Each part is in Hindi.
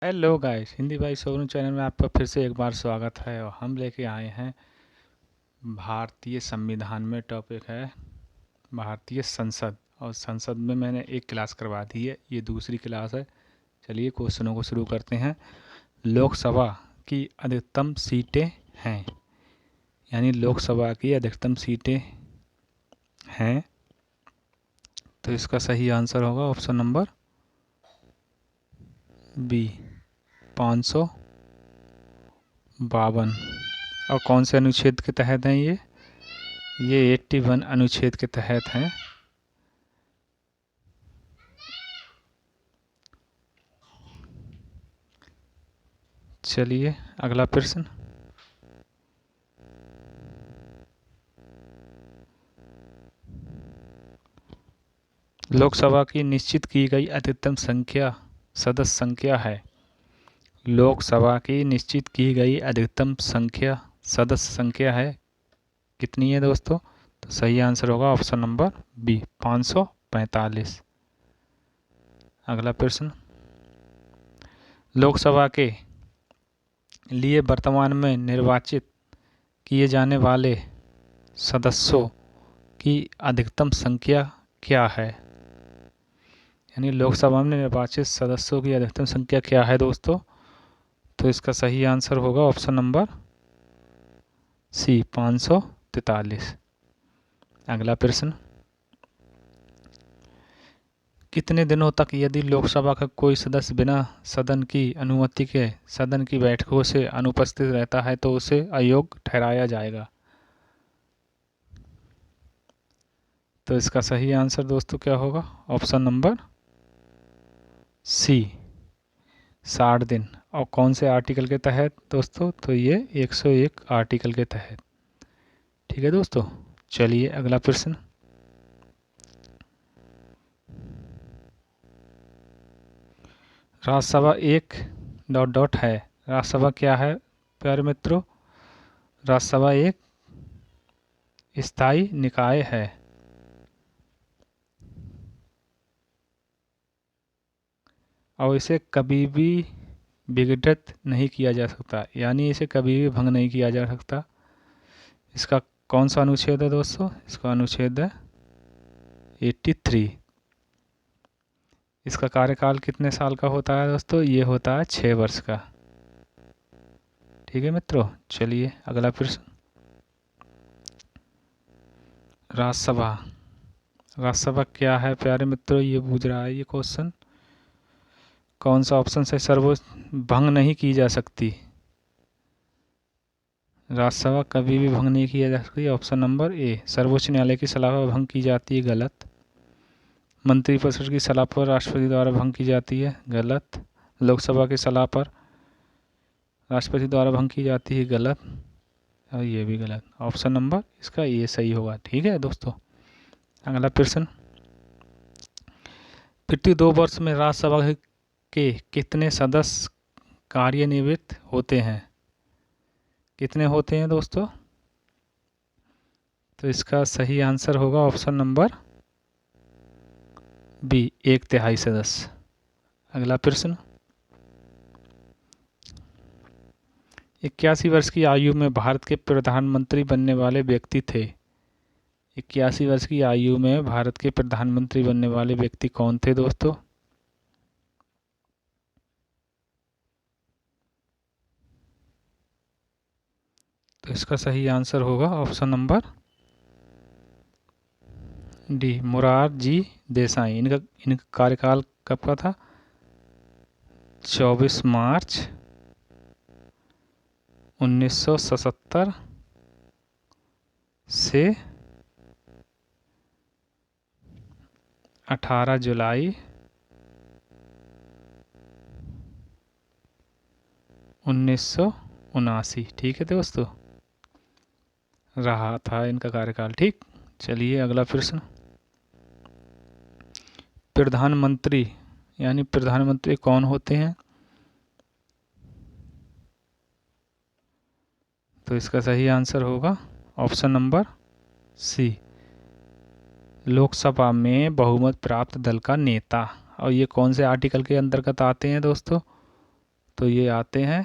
हेलो गाइस, हिंदी भाई शोरूम चैनल में आपका फिर से एक बार स्वागत है। और हम लेके आए हैं भारतीय संविधान में। टॉपिक है भारतीय संसद। और संसद में मैंने एक क्लास करवा दी है, ये दूसरी क्लास है। चलिए क्वेश्चनों को शुरू करते हैं। लोकसभा की अधिकतम सीटें हैं, यानी लोकसभा की अधिकतम सीटें हैं, तो इसका सही आंसर होगा ऑप्शन नंबर बी, 552। और कौन से अनुच्छेद के तहत हैं ये 81 अनुच्छेद के तहत हैं। चलिए अगला प्रश्न। लोकसभा की निश्चित की गई अधिकतम संख्या सदस्य संख्या है। लोकसभा की निश्चित की गई अधिकतम संख्या सदस्य संख्या है, कितनी है दोस्तों? तो सही आंसर होगा ऑप्शन नंबर बी, 545। अगला प्रश्न। लोकसभा के लिए वर्तमान में निर्वाचित किए जाने वाले सदस्यों की अधिकतम संख्या क्या है? यानी लोकसभा में निर्वाचित सदस्यों की अधिकतम संख्या क्या है दोस्तों? तो इसका सही आंसर होगा ऑप्शन नंबर सी, 543। अगला प्रश्न। कितने दिनों तक यदि लोकसभा का कोई सदस्य बिना सदन की अनुमति के सदन की बैठकों से अनुपस्थित रहता है तो उसे अयोग्य ठहराया जाएगा? तो इसका सही आंसर दोस्तों क्या होगा? ऑप्शन नंबर सी, 60 दिन। और कौन से आर्टिकल के तहत दोस्तों? तो ये 101 आर्टिकल के तहत। ठीक है दोस्तों। चलिए अगला प्रश्न। राज्यसभा एक डॉट डॉट है। राज्यसभा क्या है प्यारे मित्रों? राज्यसभा एक स्थायी निकाय है। और इसे कभी भी विघटित नहीं किया जा सकता, यानी इसे कभी भी भंग नहीं किया जा सकता। इसका कौन सा अनुच्छेद है दोस्तों? इसका अनुच्छेद है 83। इसका कार्यकाल कितने साल का होता है दोस्तों? ये होता है 6 वर्ष का। ठीक है मित्रों। चलिए अगला प्रश्न। राज्यसभा राज्यसभा क्या है प्यारे मित्रों? ये पूछ रहा है ये क्वेश्चन। कौन सा ऑप्शन से सर्वोच्च भंग नहीं की जा सकती? राज्यसभा कभी भी भंग नहीं किया जा सकती। ऑप्शन नंबर ए, सर्वोच्च न्यायालय की सलाह पर भंग की जाती है, गलत। मंत्रिपरिषद की सलाह पर राष्ट्रपति द्वारा भंग की जाती है, गलत। लोकसभा की सलाह पर राष्ट्रपति द्वारा भंग की जाती है, गलत। और ये भी गलत। ऑप्शन नंबर इसका ये सही होगा। ठीक है दोस्तों। अगला प्रश्न। प्रति 2 वर्ष में राज्यसभा के कितने सदस्य कार्यनिवृत्त होते हैं? कितने होते हैं दोस्तों? तो इसका सही आंसर होगा ऑप्शन नंबर बी, 1/3 सदस्य। अगला प्रश्न। 81 वर्ष की आयु में भारत के प्रधानमंत्री बनने वाले व्यक्ति थे। 81 वर्ष की आयु में भारत के प्रधानमंत्री बनने वाले व्यक्ति कौन थे दोस्तों? तो इसका सही आंसर होगा option number D, Morarji Desai. इनका कार्यकाल कब का था? 24 मार्च 1977 से 18 जुलाई 1979। ठीक है दोस्तों, रहा था इनका कार्यकाल। ठीक। चलिए अगला प्रश्न। प्रधानमंत्री यानी प्रधानमंत्री कौन होते हैं? तो इसका सही आंसर होगा ऑप्शन नंबर सी, लोकसभा में बहुमत प्राप्त दल का नेता। और ये कौन से आर्टिकल के अंतर्गत आते हैं दोस्तों? तो ये आते हैं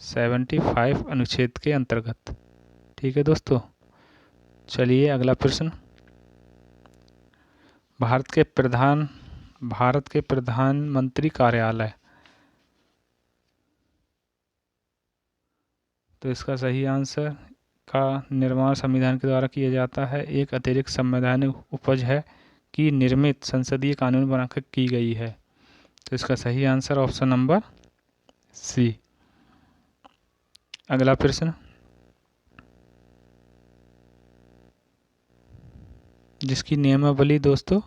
75 अनुच्छेद के अंतर्गत। ठीक है दोस्तों, चलिए अगला प्रश्न। भारत के प्रधानमंत्री कार्यालय, तो इसका सही आंसर का निर्माण संविधान के द्वारा किया जाता है। एक अतिरिक्त संवैधानिक उपज है कि निर्मित संसदीय कानून बनाकर की गई है। तो इसका सही आंसर ऑप्शन नंबर सी। अगला प्रश्न, जिसकी नियमावली दोस्तों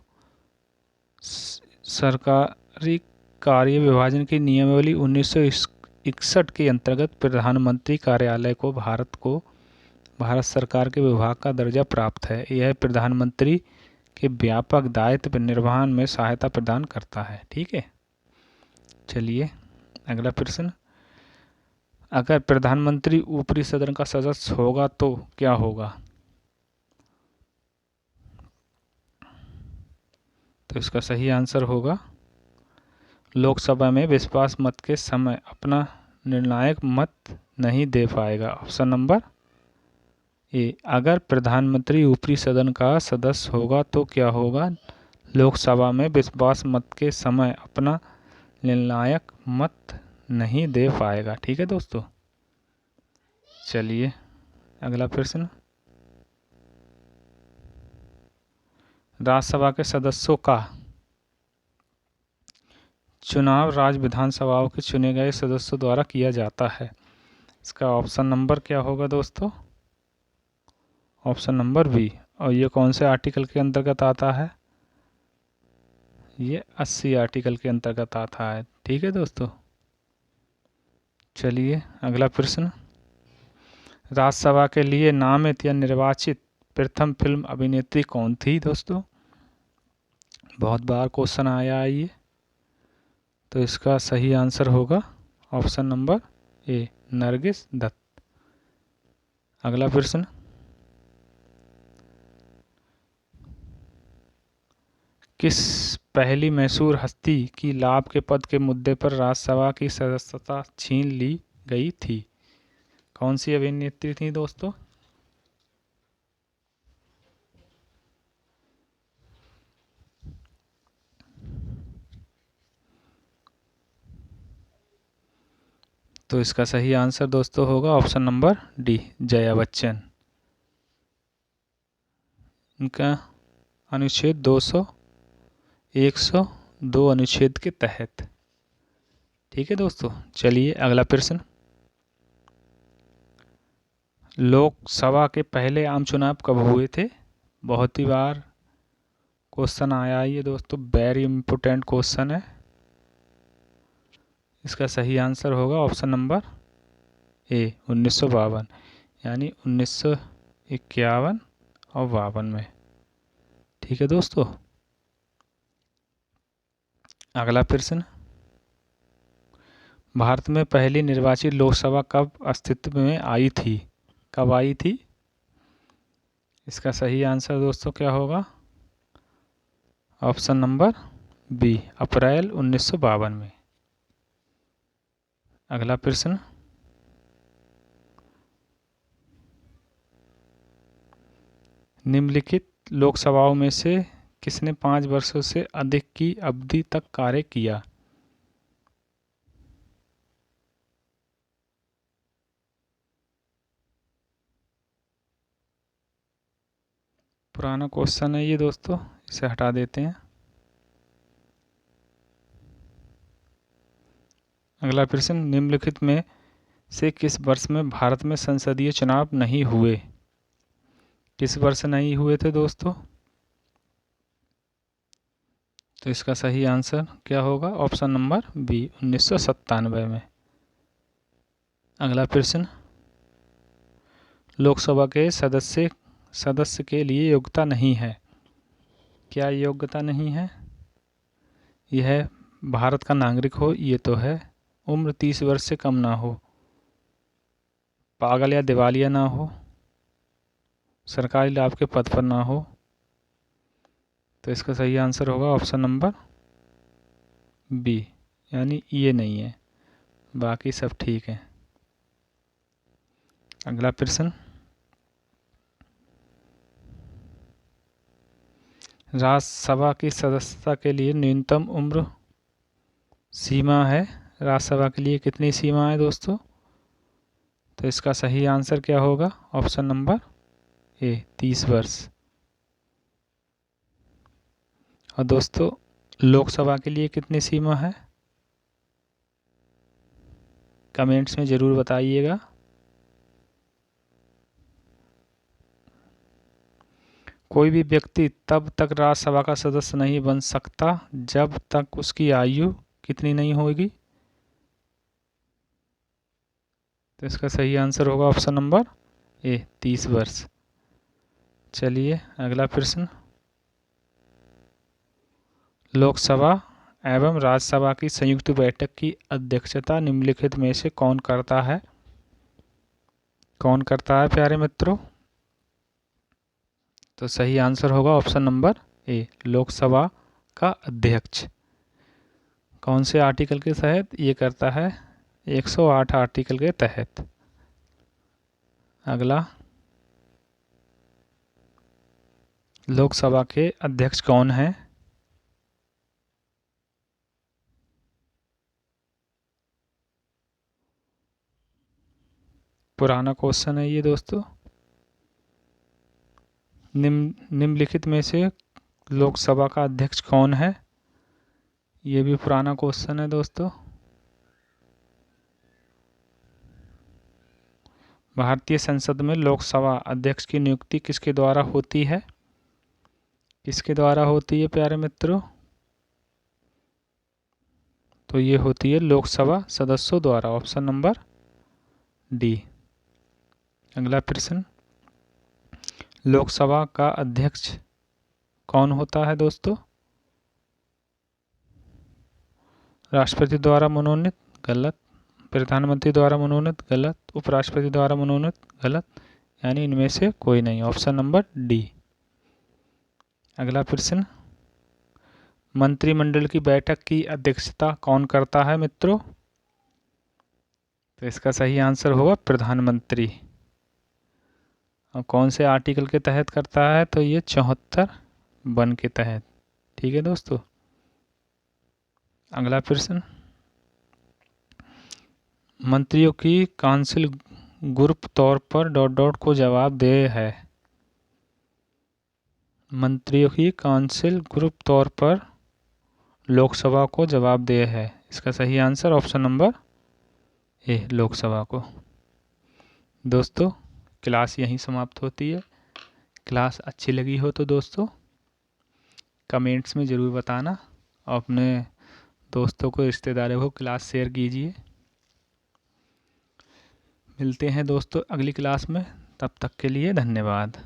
सरकारी कार्य विभाजन की नियमावली 1961 के अंतर्गत प्रधानमंत्री कार्यालय को भारत सरकार के विभाग का दर्जा प्राप्त है। यह प्रधानमंत्री के व्यापक दायित्व निर्वहन में सहायता प्रदान करता है। ठीक है, चलिए अगला प्रश्न। अगर प्रधानमंत्री ऊपरी सदन का सदस्य होगा तो क्या होगा? तो इसका सही आंसर होगा लोकसभा में विश्वास मत के समय अपना निर्णायक मत नहीं दे पाएगा। ऑप्शन नंबर ए। अगर प्रधानमंत्री ऊपरी सदन का सदस्य होगा तो क्या होगा? लोकसभा में विश्वास मत के समय अपना निर्णायक मत नहीं दे पाएगा। ठीक है दोस्तों, चलिए अगला प्रश्न। राज्यसभा के सदस्यों का चुनाव राज्य विधानसभाओं के चुने गए सदस्यों द्वारा किया जाता है। इसका ऑप्शन नंबर क्या होगा दोस्तों? Option number B. और ये कौन से आर्टिकल के अंतर्गत आता है? ये 80 आर्टिकल के अंतर्गत आता है। ठीक है दोस्तों, चलिए अगला प्रश्न। राज्यसभा के लिए नामित या निर्वाचित प्रथम फिल्म अभिनेत्री कौन थी दोस्तों? बहुत बार क्वेश्चन आया है ये। तो इसका सही आंसर होगा option number A, Nargis Dutt. अगला प्रश्न। किस पहली मैसूर हस्ती की लाभ के पद के मुद्दे पर राज्यसभा की सदस्यता छीन ली गई थी? कौन सी अभिनेत्री थी दोस्तों? तो इसका सही आंसर दोस्तों होगा option number D, Jaya Bachchan. इनका अनुच्छेद 102 अनुच्छेद के तहत। ठीक है दोस्तों, चलिए अगला प्रश्न। लोकसभा के पहले आम चुनाव कब हुए थे? बहुत ही बार क्वेश्चन आया है ये दोस्तों, वेरी इंपॉर्टेंट क्वेश्चन है। इसका सही आंसर होगा ऑप्शन नंबर ए, 1952, यानी 1951 और 52 में। ठीक है दोस्तों, अगला प्रश्न। भारत में पहली निर्वाचित लोकसभा कब अस्तित्व में आई थी? कब आई थी? इसका सही आंसर दोस्तों क्या होगा? ऑप्शन नंबर बी, अप्रैल 1952 में। अगला प्रश्न। निम्नलिखित लोकसभाओं में से किसने 5 वर्षों से अधिक की अवधि तक कार्य किया? पुराना क्वेश्चन है ये दोस्तों, इसे हटा देते हैं। अगला प्रश्न। निम्नलिखित में से किस वर्ष में भारत में संसदीय चुनाव नहीं हुए? किस वर्ष नहीं हुए थे दोस्तों? तो इसका सही आंसर क्या होगा? ऑप्शन नंबर बी, 1997 में। अगला प्रश्न। लोकसभा के सदस्य के लिए योग्यता नहीं है। क्या योग्यता नहीं है? यह भारत का नागरिक हो, ये तो है। उम्र 30 वर्ष से कम ना हो, पागल या दिवालिया ना हो, सरकारी लाभ के पद पर ना हो। तो इसका सही आंसर होगा ऑप्शन नंबर बी, यानी ये नहीं है। बाकी सब ठीक है। अगला प्रश्न, राज्यसभा की सदस्यता के लिए न्यूनतम उम्र सीमा है। राज्यसभा के लिए कितनी सीमा है दोस्तों? तो इसका सही आंसर क्या होगा? ऑप्शन नंबर ए 30 वर्ष। और दोस्तों लोकसभा के लिए कितनी सीमा है? कमेंट्स में ज़रूर बताइएगा। कोई भी व्यक्ति तब तक राज्यसभा का सदस्य नहीं बन सकता जब तक उसकी आयु कितनी नहीं होगी। तो इसका सही आंसर होगा ऑप्शन नंबर ए 30 वर्ष। चलिए अगला प्रश्न, लोकसभा एवं राज्यसभा की संयुक्त बैठक की अध्यक्षता निम्नलिखित में से कौन करता है? कौन करता है प्यारे मित्रों? तो सही आंसर होगा ऑप्शन नंबर ए लोकसभा का अध्यक्ष। कौन से आर्टिकल के तहत ये करता है? 108 आर्टिकल के तहत। अगला, लोकसभा के अध्यक्ष कौन हैं? पुराना क्वेश्चन है ये दोस्तों। निम्नलिखित में से लोकसभा का अध्यक्ष कौन है? ये भी पुराना क्वेश्चन है दोस्तों। भारतीय संसद में लोकसभा अध्यक्ष की नियुक्ति किसके द्वारा होती है? किसके द्वारा होती है प्यारे मित्रों? तो ये होती है लोकसभा सदस्यों द्वारा। Option number D. अगला प्रश्न, लोकसभा का अध्यक्ष कौन होता है दोस्तों? राष्ट्रपति द्वारा मनोनीत? गलत। प्रधानमंत्री द्वारा मनोनीत? गलत। उपराष्ट्रपति द्वारा मनोनीत? गलत। यानी इनमें से कोई नहीं। Option number D. अगला प्रश्न, मंत्रिमंडल की बैठक की अध्यक्षता कौन करता है मित्रों? तो इसका सही आंसर होगा प्रधानमंत्री। और कौन से आर्टिकल के तहत करता है? तो ये 74(1) के तहत। ठीक है दोस्तों। अगला प्रश्न, मंत्रियों की काउंसिल ग्रुप तौर पर ... को जवाब दे है। मंत्रियों की काउंसिल ग्रुप तौर पर लोकसभा को जवाब दे है। इसका सही आंसर ऑप्शन नंबर ए लोकसभा को। दोस्तों क्लास यहीं समाप्त होती है। क्लास अच्छी लगी हो तो दोस्तों कमेंट्स में ज़रूर बताना और अपने दोस्तों को, रिश्तेदारों को क्लास शेयर कीजिए। मिलते हैं दोस्तों अगली क्लास में, तब तक के लिए धन्यवाद।